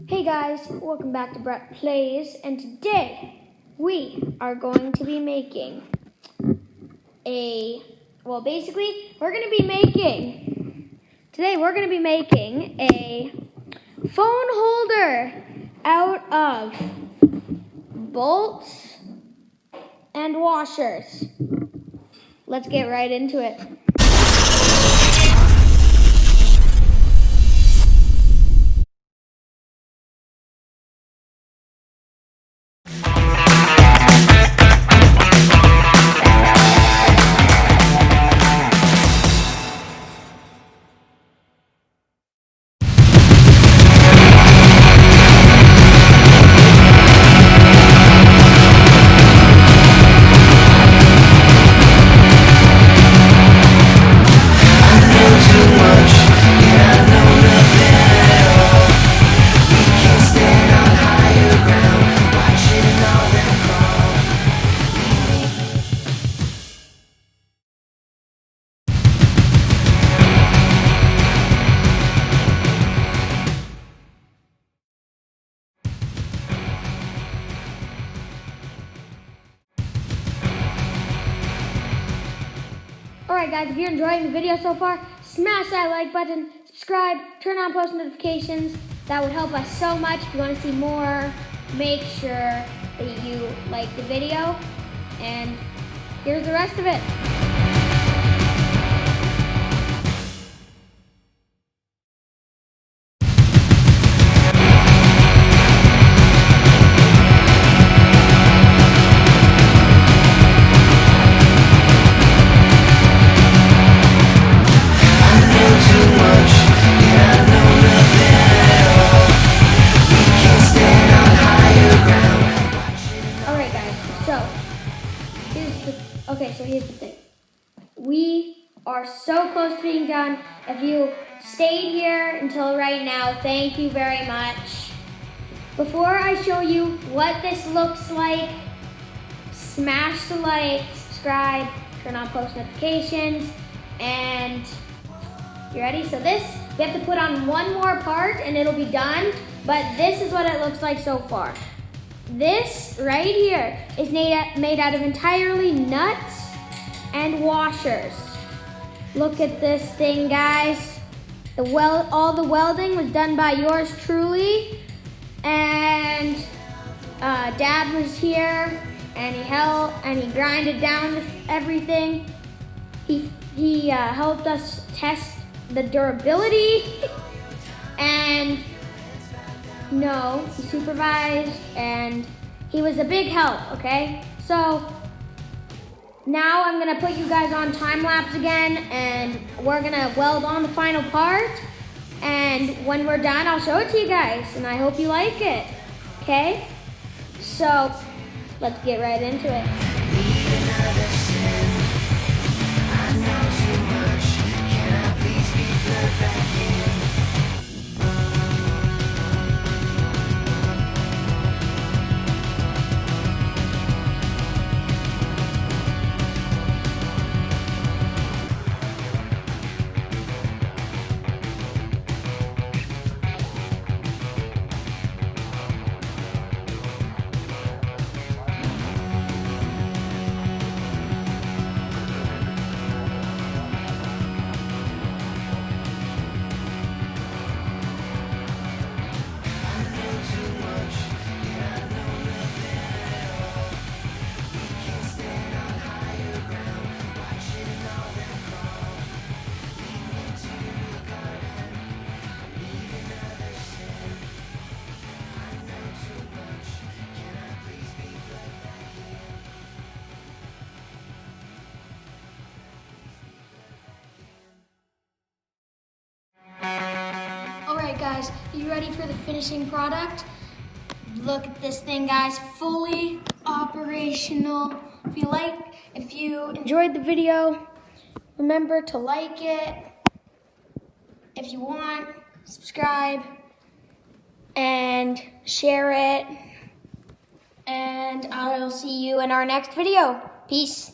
Hey guys, welcome back to Brett Plays, and today we are going to be making today we're going to be making a phone holder out of bolts and washers. Let's get right into it. Alright guys, if you're enjoying the video so far, smash that like button, subscribe, turn on post notifications. That would help us so much. If you want to see more, make sure that you like the video. And here's the rest of it. So here's the thing. We are so close to being done. If you stayed here until right now, thank you very much. Before I show you what this looks like, smash the like, subscribe, turn on post notifications, and you ready? So this, we have to put on one more part and it'll be done, but this is what it looks like so far. This right here is made out of entirely nuts and washers. Look at this thing, guys. All the welding was done by yours truly, and Dad was here, and he grinded down everything. He helped us test the durability, and he supervised, and he was a big help. Okay, so. Now I'm gonna put you guys on time lapse again, and we're gonna weld on the final part. And when we're done, I'll show it to you guys, and I hope you like it. Okay? So let's get right into it. Alright guys, are you ready for the finishing product? Look at this thing, guys, fully operational. If you enjoyed the video, remember to like it. If you want, subscribe and share it. And I'll see you in our next video. Peace.